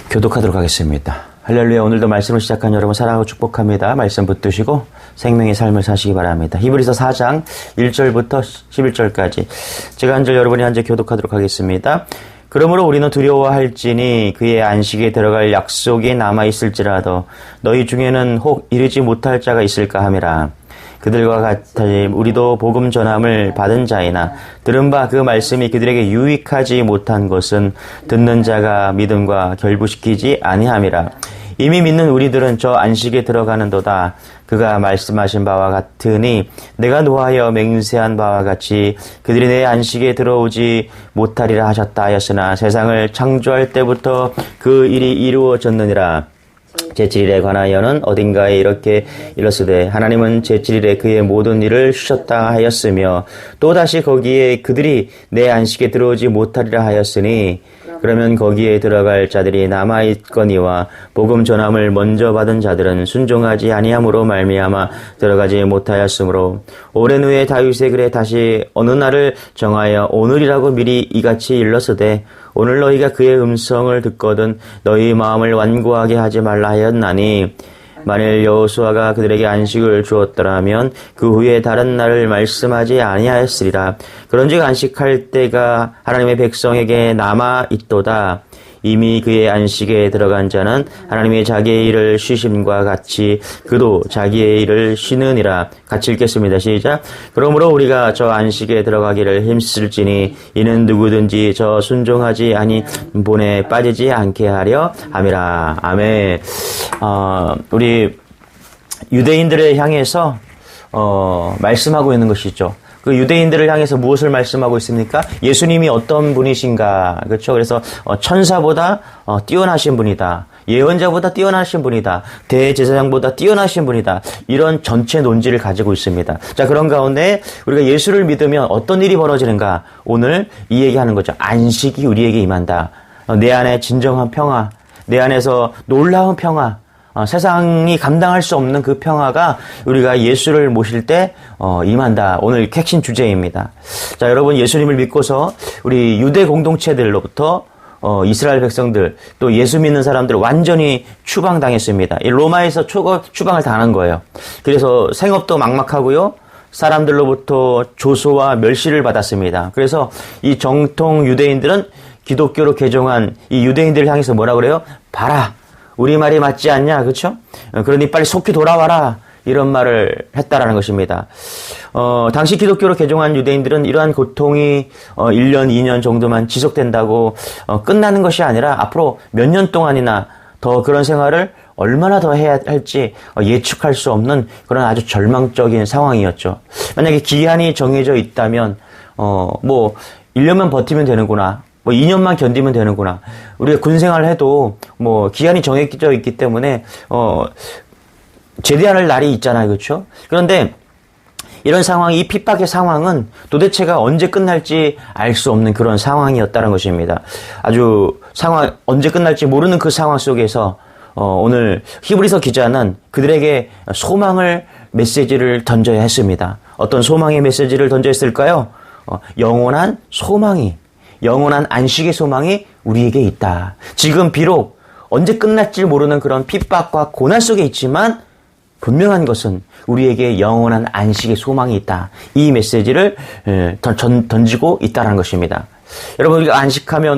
교독하도록 하겠습니다. 할렐루야. 오늘도 말씀을 시작한 여러분 사랑하고 축복합니다. 말씀 붙드시고 생명의 삶을 사시기 바랍니다. 히브리서 4장 1절부터 11절까지 제가 한 절 여러분이 한 절 교독하도록 하겠습니다. 그러므로 우리는 두려워할지니 그의 안식에 들어갈 약속이 남아있을지라도 너희 중에는 혹 이르지 못할 자가 있을까 함이라. 그들과 같이 우리도 복음 전함을 받은 자이나 들은 바 그 말씀이 그들에게 유익하지 못한 것은 듣는 자가 믿음과 결부시키지 아니함이라. 이미 믿는 우리들은 저 안식에 들어가는도다. 그가 말씀하신 바와 같으니 내가 노하여 맹세한 바와 같이 그들이 내 안식에 들어오지 못하리라 하셨다 하였으나 세상을 창조할 때부터 그 일이 이루어졌느니라. 제7일에 관하여는 어딘가에 이렇게 일렀으되 하나님은 제7일에 그의 모든 일을 쉬셨다 하였으며 또다시 거기에 그들이 내 안식에 들어오지 못하리라 하였으니 그러면 거기에 들어갈 자들이 남아있거니와 복음 전함을 먼저 받은 자들은 순종하지 아니함으로 말미암아 들어가지 못하였으므로 오랜 후에 다윗의 글에 다시 어느 날을 정하여 오늘이라고 미리 이같이 일렀으되 오늘 너희가 그의 음성을 듣거든 너희 마음을 완고하게 하지 말라 하였나니 만일 여호수아가 그들에게 안식을 주었더라면 그 후에 다른 날을 말씀하지 아니하였으리라. 그런즉 안식할 때가 하나님의 백성에게 남아 있도다. 이미 그의 안식에 들어간 자는 하나님의 자기의 일을 쉬심과 같이 그도 자기의 일을 쉬느니라. 같이 읽겠습니다. 시작. 그러므로 우리가 저 안식에 들어가기를 힘쓸지니 이는 누구든지 저 순종하지 아니 본에 빠지지 않게 하려 함이라. 아멘. 우리 유대인들을 향해서 말씀하고 있는 것이죠. 그 유대인들을 향해서 무엇을 말씀하고 있습니까? 예수님이 어떤 분이신가, 그렇죠? 그래서 천사보다 뛰어나신 분이다. 예언자보다 뛰어나신 분이다. 대제사장보다 뛰어나신 분이다. 이런 전체 논지를 가지고 있습니다. 자, 그런 가운데 우리가 예수를 믿으면 어떤 일이 벌어지는가? 오늘 이 얘기하는 거죠. 안식이 우리에게 임한다. 내 안에 진정한 평화, 내 안에서 놀라운 평화, 세상이 감당할 수 없는 그 평화가 우리가 예수를 모실 때 임한다. 오늘 핵심 주제입니다. 자, 여러분 예수님을 믿고서 우리 유대 공동체들로부터 이스라엘 백성들 또 예수 믿는 사람들 완전히 추방당했습니다. 이 로마에서 추방을 당한 거예요. 그래서 생업도 막막하고요. 사람들로부터 조소와 멸시를 받았습니다. 그래서 이 정통 유대인들은 기독교로 개종한 이 유대인들을 향해서 뭐라 그래요? 봐라. 우리 말이 맞지 않냐, 그렇죠? 그러니 빨리 속히 돌아와라. 이런 말을 했다라는 것입니다. 당시 기독교로 개종한 유대인들은 이러한 고통이 1년, 2년 정도만 지속된다고 끝나는 것이 아니라 앞으로 몇 년 동안이나 더 그런 생활을 얼마나 더 해야 할지 예측할 수 없는 그런 아주 절망적인 상황이었죠. 만약에 기한이 정해져 있다면 1년만 버티면 되는구나. 2년만 견디면 되는구나. 우리가 군생활을 해도 기한이 정해져 있기 때문에 제대할 날이 있잖아요. 그렇죠? 그런데 이런 상황이, 이 핍박의 상황은 도대체가 언제 끝날지 알 수 없는 그런 상황이었다는 것입니다. 아주 언제 끝날지 모르는 그 상황 속에서 오늘 히브리서 기자는 그들에게 메시지를 던져야 했습니다. 어떤 소망의 메시지를 던져 했을까요? 영원한 안식의 소망이 우리에게 있다. 지금 비록 언제 끝날지 모르는 그런 핍박과 고난 속에 있지만 분명한 것은 우리에게 영원한 안식의 소망이 있다. 이 메시지를 던지고 있다는 것입니다. 여러분, 우리가 안식하면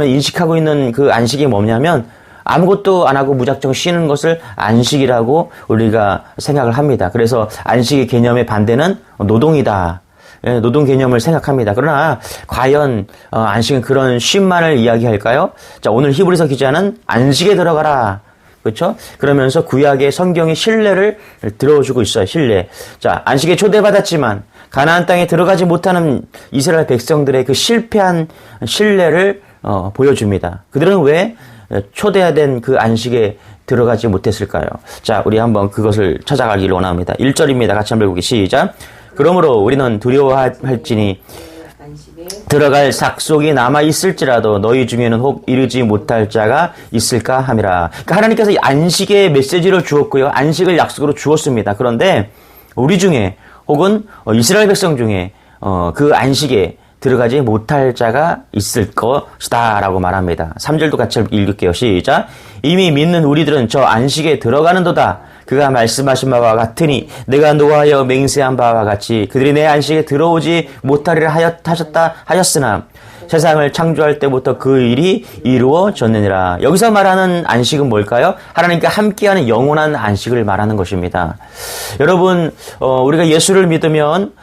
인식하고 있는 그 안식이 뭐냐면 아무것도 안 하고 무작정 쉬는 것을 안식이라고 우리가 생각을 합니다. 그래서 안식의 개념의 반대는 노동이다. 노동 개념을 생각합니다. 그러나 과연 안식은 그런 쉼만을 이야기할까요? 자, 오늘 히브리서 기자는 안식에 들어가라. 그렇죠? 그러면서 구약의 성경의 신뢰를 들어주고 있어요. 신뢰. 자, 안식에 초대받았지만 가나안 땅에 들어가지 못하는 이스라엘 백성들의 그 실패한 신뢰를 보여줍니다. 그들은 왜 초대된 그 안식에 들어가지 못했을까요? 자, 우리 한번 그것을 찾아가기를 원합니다. 1절입니다. 같이 한번 읽기 시작. 그러므로 우리는 두려워할지니 들어갈 삭속이 남아있을지라도 너희 중에는 혹 이르지 못할 자가 있을까 함이라. 그러니까 하나님께서 이 안식의 메시지를 주었고요. 안식을 약속으로 주었습니다. 그런데 우리 중에 혹은 이스라엘 백성 중에 그 안식에 들어가지 못할 자가 있을 것이다 라고 말합니다. 3절도 같이 읽을게요. 시작. 이미 믿는 우리들은 저 안식에 들어가는도다. 그가 말씀하신 바와 같으니 내가 노하여 맹세한 바와 같이 그들이 내 안식에 들어오지 못하리라 하였으나 세상을 창조할 때부터 그 일이 이루어졌느니라. 여기서 말하는 안식은 뭘까요? 하나님과 함께하는 영원한 안식을 말하는 것입니다. 여러분, 우리가 예수를 믿으면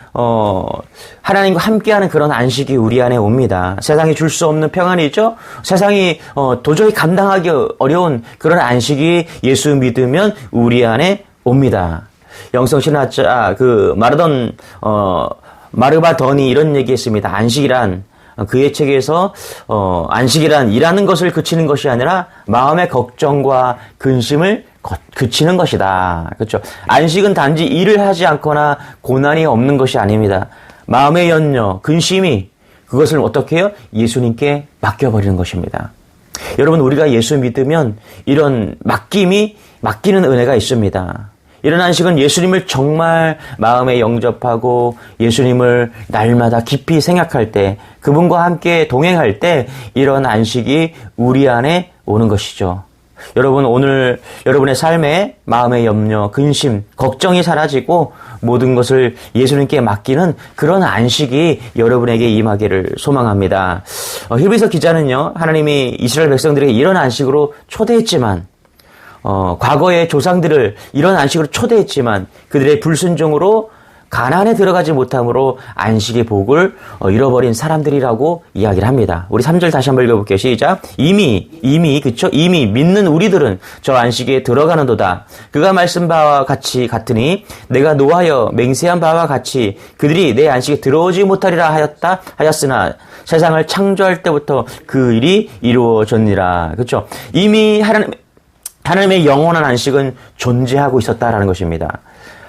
하나님과 함께하는 그런 안식이 우리 안에 옵니다. 세상이 줄 수 없는 평안이죠. 세상이 도저히 감당하기 어려운 그런 안식이 예수 믿으면 우리 안에 옵니다. 영성신학자 마르바더니 이런 얘기했습니다. 안식이란 그의 책에서 안식이란 일하는 것을 그치는 것이 아니라 마음의 걱정과 근심을 그치는 것이다. 그렇죠? 안식은 단지 일을 하지 않거나 고난이 없는 것이 아닙니다. 마음의 염려, 근심이 그것을 어떻게 해요? 예수님께 맡겨버리는 것입니다. 여러분, 우리가 예수 믿으면 이런 맡기는 은혜가 있습니다. 이런 안식은 예수님을 정말 마음에 영접하고 예수님을 날마다 깊이 생각할 때, 그분과 함께 동행할 때 이런 안식이 우리 안에 오는 것이죠. 여러분, 오늘 여러분의 삶에 마음의 염려, 근심, 걱정이 사라지고 모든 것을 예수님께 맡기는 그런 안식이 여러분에게 임하기를 소망합니다. 히브리서 기자는요, 하나님이 이스라엘 백성들에게 이런 안식으로 초대했지만 과거의 조상들을 이런 안식으로 초대했지만 그들의 불순종으로 가나안에 들어가지 못함으로 안식의 복을 잃어버린 사람들이라고 이야기를 합니다. 우리 3절 다시 한번 읽어볼게요. 시작. 이미 믿는 우리들은 저 안식에 들어가는도다. 그가 말씀 바와 같으니 내가 노하여 맹세한 바와 같이 그들이 내 안식에 들어오지 못하리라 하였으나 세상을 창조할 때부터 그 일이 이루어졌니라. 그렇죠? 이미 하나님의 영원한 안식은 존재하고 있었다라는 것입니다.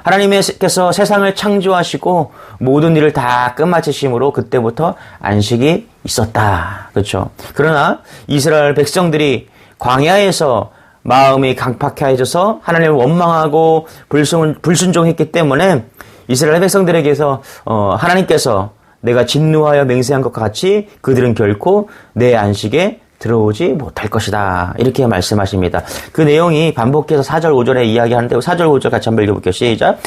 하나님께서 세상을 창조하시고 모든 일을 다 끝마치심으로 그때부터 안식이 있었다. 그렇죠? 그러나 이스라엘 백성들이 광야에서 마음이 강팍해져서 하나님을 원망하고 불순종했기 때문에 이스라엘 백성들에게서 하나님께서 내가 진노하여 맹세한 것과 같이 그들은 결코 내 안식에 들어오지 못할 것이다. 이렇게 말씀하십니다. 그 내용이 반복해서 4절 5절에 이야기하는데 4절 5절 같이 한번 읽어볼게요. 시작.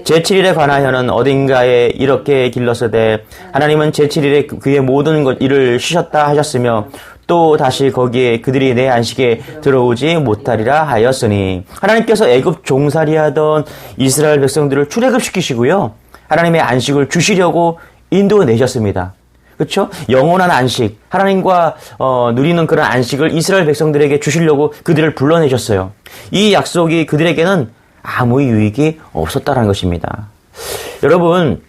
제7일에 관하여는 어딘가에 이렇게 길러서되 하나님은 제7일에 그의 모든 일을 쉬셨다 하셨으며 또 다시 거기에 그들이 내 안식에 들어오지 못하리라 하였으니 하나님께서 애굽 종살이하던 이스라엘 백성들을 출애굽시키시고요. 하나님의 안식을 주시려고 인도내셨습니다. 그렇죠? 영원한 안식, 하나님과 누리는 그런 안식을 이스라엘 백성들에게 주시려고 그들을 불러내셨어요. 이 약속이 그들에게는 아무 유익이 없었다는 것입니다. 여러분,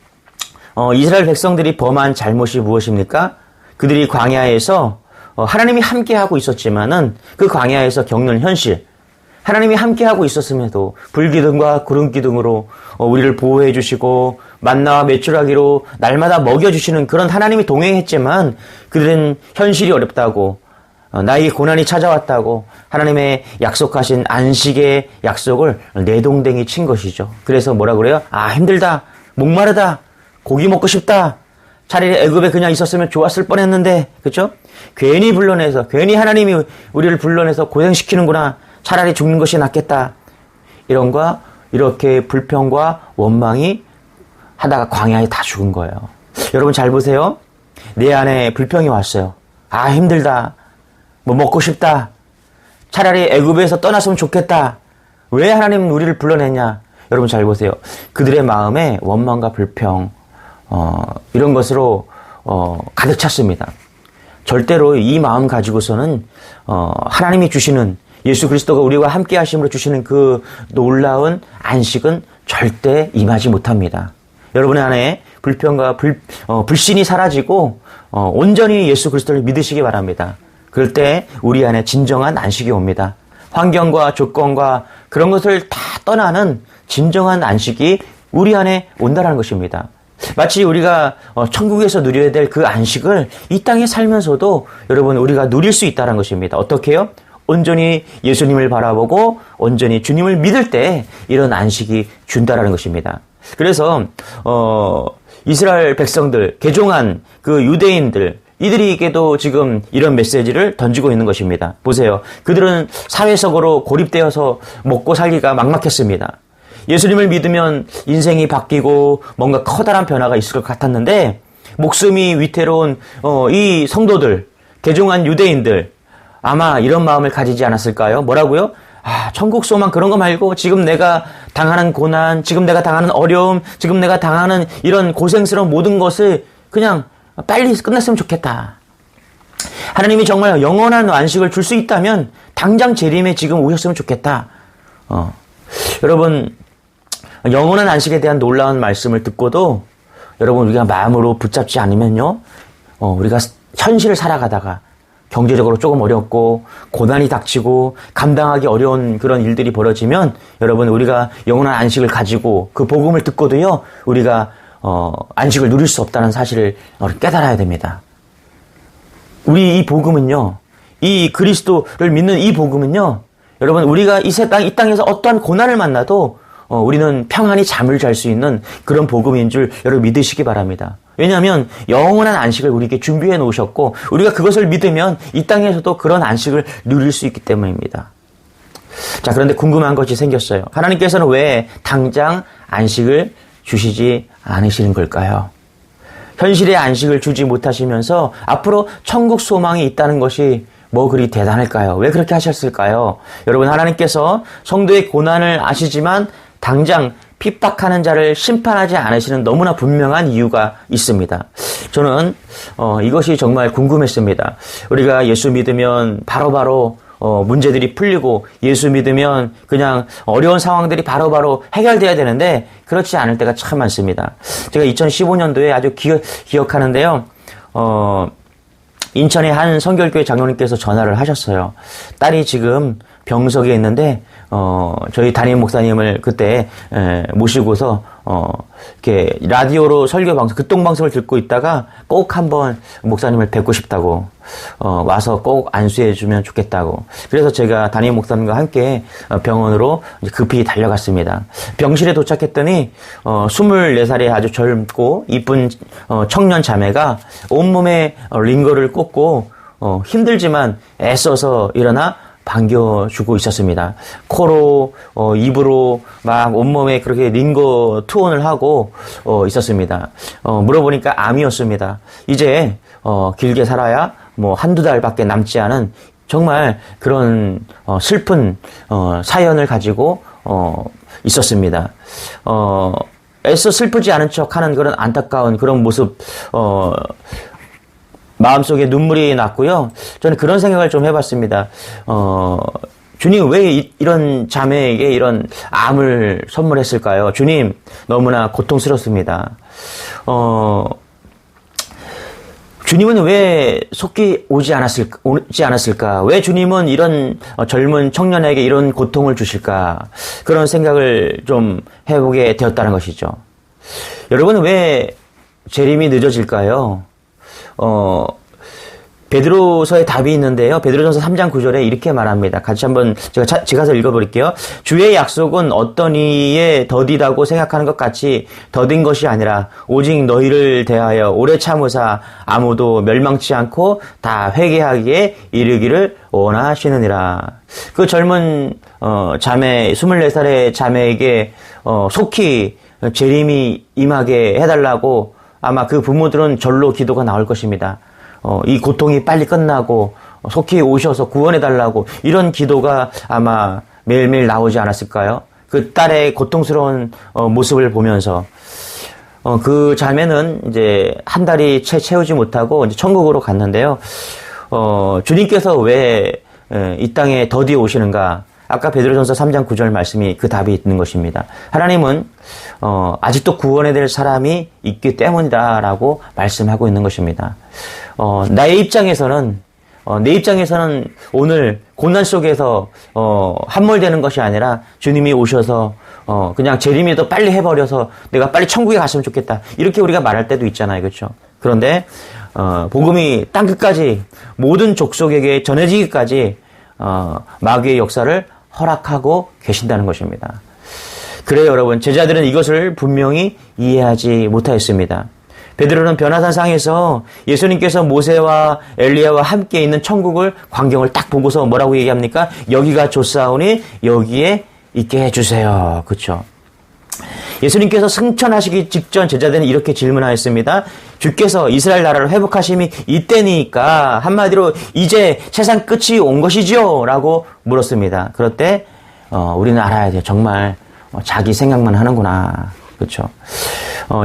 이스라엘 백성들이 범한 잘못이 무엇입니까? 그들이 광야에서 하나님이 함께하고 있었지만은 그 광야에서 겪는 현실, 하나님이 함께하고 있었음에도 불기둥과 구름기둥으로 우리를 보호해 주시고 만나와 메추라기로 날마다 먹여주시는 그런 하나님이 동행했지만 그들은 현실이 어렵다고 나에게 고난이 찾아왔다고 하나님의 약속하신 안식의 약속을 내동댕이 친 것이죠. 그래서 뭐라 그래요? 아, 힘들다, 목마르다, 고기 먹고 싶다, 차라리 애굽에 그냥 있었으면 좋았을 뻔했는데, 그렇죠? 괜히 하나님이 우리를 불러내서 고생시키는구나, 차라리 죽는 것이 낫겠다. 이렇게 불평과 원망이 하다가 광야에 다 죽은 거예요. 여러분 잘 보세요. 내 안에 불평이 왔어요. 아, 힘들다. 뭐 먹고 싶다. 차라리 애굽에서 떠났으면 좋겠다. 왜 하나님은 우리를 불러냈냐? 여러분 잘 보세요. 그들의 마음에 원망과 불평, 이런 것으로 가득 찼습니다. 절대로 이 마음 가지고서는 하나님이 주시는 예수 그리스도가 우리와 함께 하심으로 주시는 그 놀라운 안식은 절대 임하지 못합니다. 여러분의 안에 불평과 불신이 사라지고 온전히 예수 그리스도를 믿으시기 바랍니다. 그럴 때 우리 안에 진정한 안식이 옵니다. 환경과 조건과 그런 것을 다 떠나는 진정한 안식이 우리 안에 온다는 것입니다. 마치 우리가 천국에서 누려야 될 그 안식을 이 땅에 살면서도 여러분 우리가 누릴 수 있다는 것입니다. 어떻게 해요? 온전히 예수님을 바라보고 온전히 주님을 믿을 때 이런 안식이 준다라는 것입니다. 그래서 이스라엘 백성들, 개종한 그 유대인들, 이들에게도 지금 이런 메시지를 던지고 있는 것입니다. 보세요. 그들은 사회적으로 고립되어서 먹고 살기가 막막했습니다. 예수님을 믿으면 인생이 바뀌고 뭔가 커다란 변화가 있을 것 같았는데 목숨이 위태로운 이 성도들, 개종한 유대인들 아마 이런 마음을 가지지 않았을까요? 뭐라고요? 천국 소망 그런 거 말고 지금 내가 당하는 고난, 지금 내가 당하는 어려움, 지금 내가 당하는 이런 고생스러운 모든 것을 그냥 빨리 끝났으면 좋겠다. 하나님이 정말 영원한 안식을 줄 수 있다면 당장 재림에 지금 오셨으면 좋겠다. 여러분, 영원한 안식에 대한 놀라운 말씀을 듣고도 여러분 우리가 마음으로 붙잡지 않으면요, 우리가 현실을 살아가다가 경제적으로 조금 어렵고 고난이 닥치고 감당하기 어려운 그런 일들이 벌어지면 여러분 우리가 영원한 안식을 가지고 그 복음을 듣고도요, 우리가 안식을 누릴 수 없다는 사실을 깨달아야 됩니다. 우리 이 복음은요, 이 그리스도를 믿는 이 복음은요, 여러분 우리가 이 땅에서 어떠한 고난을 만나도 우리는 평안히 잠을 잘 수 있는 그런 복음인 줄 여러분 믿으시기 바랍니다. 왜냐하면 영원한 안식을 우리에게 준비해 놓으셨고 우리가 그것을 믿으면 이 땅에서도 그런 안식을 누릴 수 있기 때문입니다. 자, 그런데 궁금한 것이 생겼어요. 하나님께서는 왜 당장 안식을 주시지 않으시는 걸까요? 현실의 안식을 주지 못하시면서 앞으로 천국 소망이 있다는 것이 뭐 그리 대단할까요? 왜 그렇게 하셨을까요? 여러분, 하나님께서 성도의 고난을 아시지만 당장 핍박하는 자를 심판하지 않으시는 너무나 분명한 이유가 있습니다. 저는 이것이 정말 궁금했습니다. 우리가 예수 믿으면 바로바로 문제들이 풀리고 예수 믿으면 그냥 어려운 상황들이 바로바로 해결돼야 되는데 그렇지 않을 때가 참 많습니다. 제가 2015년도에 아주 기억하는데요. 인천의 한 성결교회 장로님께서 전화를 하셨어요. 딸이 지금 병석에 있는데 저희 담임 목사님을 그때 모시고서 이렇게 라디오로 설교 방송, 극동방송을 듣고 있다가 꼭 한번 목사님을 뵙고 싶다고 와서 꼭 안수해 주면 좋겠다고. 그래서 제가 담임 목사님과 함께 병원으로 급히 달려갔습니다. 병실에 도착했더니 24살의 아주 젊고 이쁜 청년 자매가 온몸에 링거를 꽂고 힘들지만 애써서 일어나 반겨주고 있었습니다. 코로, 입으로 막 온몸에 그렇게 링거 투혼을 하고 있었습니다. 물어보니까 암이었습니다. 이제 길게 살아야 뭐 한두 달밖에 남지 않은 정말 그런 슬픈 사연을 가지고 있었습니다. 애써 슬프지 않은 척 하는 그런 안타까운 그런 모습, 마음속에 눈물이 났고요. 저는 그런 생각을 좀 해봤습니다. 주님 왜 이런 자매에게 이런 암을 선물했을까요? 주님 너무나 고통스럽습니다. 주님은 왜 속기 오지 않았을까? 왜 주님은 이런 젊은 청년에게 이런 고통을 주실까? 그런 생각을 좀 해보게 되었다는 것이죠. 여러분 왜 재림이 늦어질까요? 베드로서의 답이 있는데요. 베드로전서 3장 9절에 이렇게 말합니다. 같이 한번 제가 읽어볼게요. 주의 약속은 어떤 이에 더디다고 생각하는 것 같이 더딘 것이 아니라 오직 너희를 대하여 오래 참으사 아무도 멸망치 않고 다 회개하기에 이르기를 원하시느니라. 그 젊은 자매, 24살의 자매에게 속히 재림이 임하게 해달라고 아마 그 부모들은 절로 기도가 나올 것입니다. 이 고통이 빨리 끝나고 속히 오셔서 구원해달라고 이런 기도가 아마 매일매일 나오지 않았을까요? 그 딸의 고통스러운 모습을 보면서 그 자매는 이제 한 달이 채우지 못하고 이제 천국으로 갔는데요. 주님께서 왜 이 땅에 더디 오시는가? 아까 베드로전서 3장 9절 말씀이 그 답이 있는 것입니다. 하나님은 아직도 구원해야 될 사람이 있기 때문이다라고 말씀하고 있는 것입니다. 나의 입장에서는 내 입장에서는 오늘 고난 속에서 함몰되는 것이 아니라 주님이 오셔서 그냥 재림이도 빨리 해버려서 내가 빨리 천국에 갔으면 좋겠다 이렇게 우리가 말할 때도 있잖아요, 그렇죠? 그런데 복음이 땅 끝까지 모든 족속에게 전해지기까지 마귀의 역사를 허락하고 계신다는 것입니다. 그래요, 여러분. 제자들은 이것을 분명히 이해하지 못하였습니다. 베드로는 변화산상에서 예수님께서 모세와 엘리야와 함께 있는 천국을 광경을 딱 보고서 뭐라고 얘기합니까? 여기가 좋사오니 여기에 있게 해주세요. 그렇죠? 예수님께서 승천하시기 직전 제자들은 이렇게 질문하였습니다. 주께서 이스라엘 나라를 회복하심이 이때니까 한마디로 이제 세상 끝이 온 것이지요? 라고 물었습니다. 그럴 때 우리는 알아야 돼요. 정말 자기 생각만 하는구나. 그렇죠?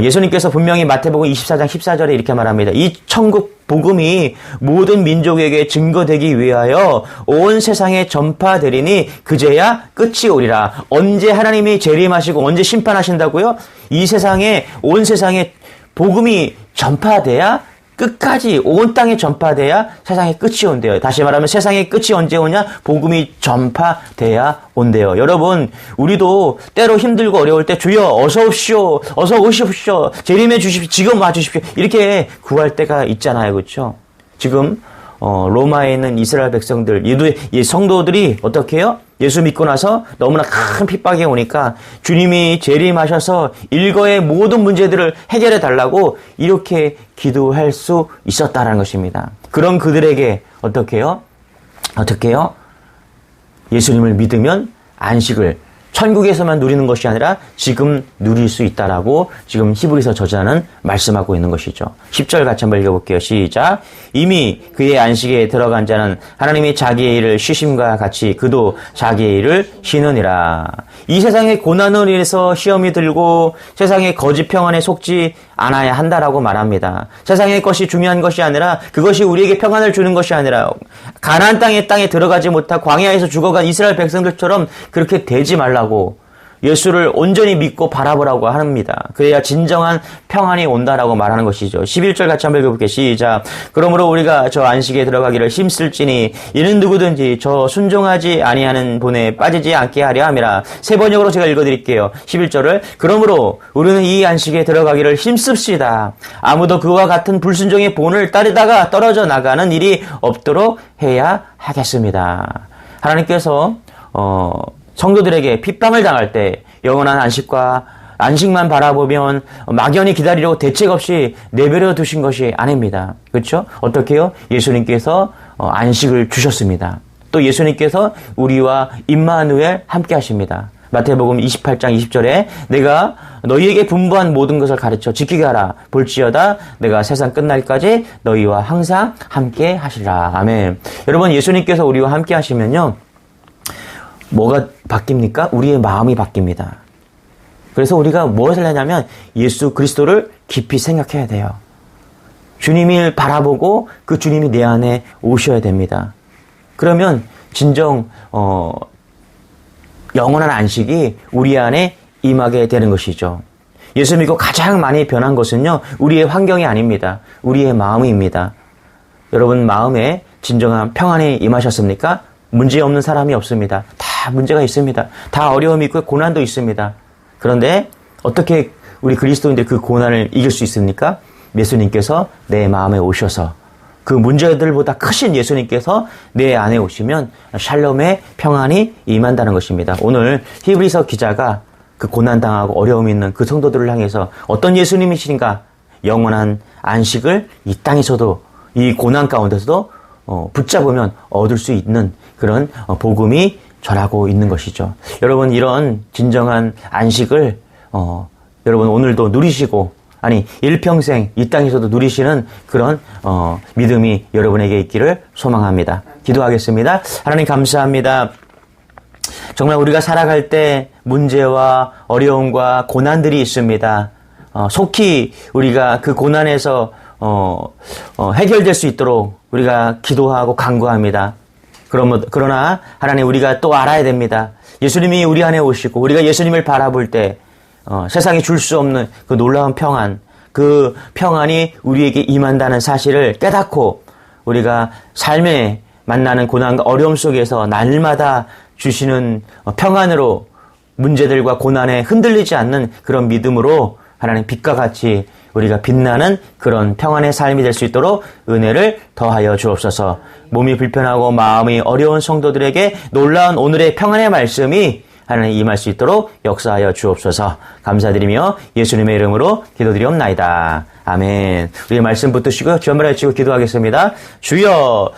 예수님께서 분명히 마태복음 24장 14절에 이렇게 말합니다. 이 천국 복음이 모든 민족에게 증거되기 위하여 온 세상에 전파되리니 그제야 끝이 오리라. 언제 하나님이 재림하시고 언제 심판하신다고요? 이 세상에 온 세상에 복음이 전파돼야 끝까지 온 땅에 전파돼야 세상의 끝이 온대요. 다시 말하면 세상의 끝이 언제 오냐? 복음이 전파돼야 온대요. 여러분, 우리도 때로 힘들고 어려울 때 주여 어서 오십시오. 어서 오십시오. 재림해 주십시오. 지금 와 주십시오. 이렇게 구할 때가 있잖아요. 그렇죠? 지금 로마에 있는 이스라엘 백성들, 이 성도들이 어떻게 해요? 예수 믿고 나서 너무나 큰 핍박이 오니까 주님이 재림하셔서 일거의 모든 문제들을 해결해 달라고 이렇게 기도할 수 있었다는 것입니다. 그런 그들에게 어떻게 해요? 예수님을 믿으면 안식을 천국에서만 누리는 것이 아니라 지금 누릴 수 있다라고 지금 히브리서 저자는 말씀하고 있는 것이죠. 10절 같이 한번 읽어볼게요. 시작. 이미 그의 안식에 들어간 자는 하나님이 자기의 일을 쉬심과 같이 그도 자기의 일을 쉬느니라. 이 세상의 고난을 인해서 시험이 들고 세상의 거짓 평안에 속지 않아야 한다라고 말합니다. 세상의 것이 중요한 것이 아니라 그것이 우리에게 평안을 주는 것이 아니라 가나안 땅에 들어가지 못하고 광야에서 죽어간 이스라엘 백성들처럼 그렇게 되지 말라고 예수를 온전히 믿고 바라보라고 합니다. 그래야 진정한 평안이 온다라고 말하는 것이죠. 11절 같이 한번 읽어볼게요. 시작. 그러므로 우리가 저 안식에 들어가기를 힘쓸지니 이는 누구든지 저 순종하지 아니하는 본에 빠지지 않게 하려 함이라. 세 번역으로 제가 읽어드릴게요. 11절을 그러므로 우리는 이 안식에 들어가기를 힘씁시다. 아무도 그와 같은 불순종의 본을 따르다가 떨어져 나가는 일이 없도록 해야 하겠습니다. 하나님께서 성도들에게 핍박을 당할 때 영원한 안식만 바라보면 막연히 기다리려고 대책 없이 내버려 두신 것이 아닙니다. 그렇죠? 어떻게 해요? 예수님께서 안식을 주셨습니다. 또 예수님께서 우리와 임마누엘 함께 하십니다. 마태복음 28장 20절에 내가 너희에게 분부한 모든 것을 가르쳐 지키게 하라. 볼지어다 내가 세상 끝날까지 너희와 항상 함께 하시라. 아멘. 여러분, 예수님께서 우리와 함께 하시면요, 뭐가 바뀝니까? 우리의 마음이 바뀝니다. 그래서 우리가 무엇을 하냐면 예수 그리스도를 깊이 생각해야 돼요. 주님을 바라보고 그 주님이 내 안에 오셔야 됩니다. 그러면 진정 영원한 안식이 우리 안에 임하게 되는 것이죠. 예수 믿고 가장 많이 변한 것은요, 우리의 환경이 아닙니다. 우리의 마음입니다. 여러분 마음에 진정한 평안이 임하셨습니까? 문제 없는 사람이 없습니다. 다 문제가 있습니다. 다 어려움이 있고 고난도 있습니다. 그런데 어떻게 우리 그리스도인들 그 고난을 이길 수 있습니까? 예수님께서 내 마음에 오셔서 그 문제들보다 크신 예수님께서 내 안에 오시면 샬롬의 평안이 임한다는 것입니다. 오늘 히브리서 기자가 그 고난당하고 어려움이 있는 그 성도들을 향해서 어떤 예수님이신가? 영원한 안식을 이 땅에서도 이 고난 가운데서도 붙잡으면 얻을 수 있는 그런 복음이 전하고 있는 것이죠. 여러분, 이런 진정한 안식을 여러분 오늘도 누리시고, 아니 일평생 이 땅에서도 누리시는 그런 믿음이 여러분에게 있기를 소망합니다. 기도하겠습니다. 하나님 감사합니다. 정말 우리가 살아갈 때 문제와 어려움과 고난들이 있습니다. 속히 우리가 그 고난에서 해결될 수 있도록 우리가 기도하고 간구합니다. 그러나 하나님, 우리가 또 알아야 됩니다. 예수님이 우리 안에 오시고 우리가 예수님을 바라볼 때 세상이 줄 수 없는 그 놀라운 평안, 그 평안이 우리에게 임한다는 사실을 깨닫고 우리가 삶에 만나는 고난과 어려움 속에서 날마다 주시는 평안으로 문제들과 고난에 흔들리지 않는 그런 믿음으로 하나님 빛과 같이 우리가 빛나는 그런 평안의 삶이 될 수 있도록 은혜를 더하여 주옵소서. 몸이 불편하고 마음이 어려운 성도들에게 놀라운 오늘의 평안의 말씀이 하나님 임할 수 있도록 역사하여 주옵소서. 감사드리며 예수님의 이름으로 기도드리옵나이다. 아멘. 우리의 말씀 붙드시고 주 한번 해주시고 기도하겠습니다. 주여.